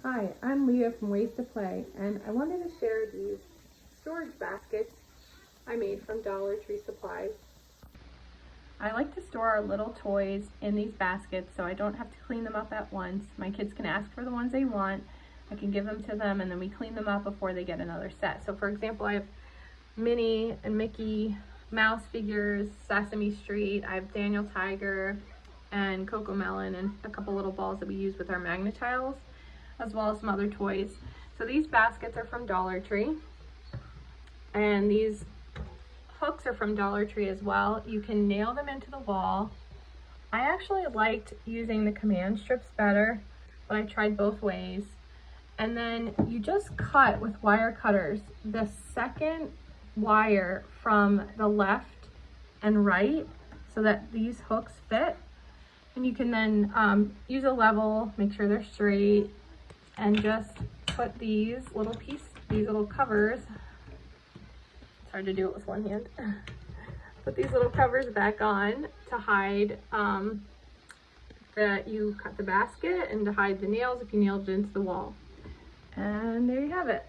Hi, I'm Leah from Ways to Play, and I wanted to share these storage baskets I made from Dollar Tree Supplies. I like to store our little toys in these baskets so I don't have to clean them up at once. My kids can ask for the ones they want, I can give them to them, and then we clean them up before they get another set. So for example, I have Minnie and Mickey Mouse figures, Sesame Street, I have Daniel Tiger and Coco Melon, and a couple little balls that we use with our Magna-Tiles, as well as some other toys. So these baskets are from Dollar Tree, and these hooks are from Dollar Tree as well. You can nail them into the wall. I actually liked using the command strips better, but I tried both ways. And then you just cut with wire cutters the second wire from the left and right so that these hooks fit. And you can then use a level, make sure they're straight, and just put these little covers, it's hard to do it with one hand, put these little covers back on to hide that you cut the basket and to hide the nails if you nailed it into the wall. And there you have it.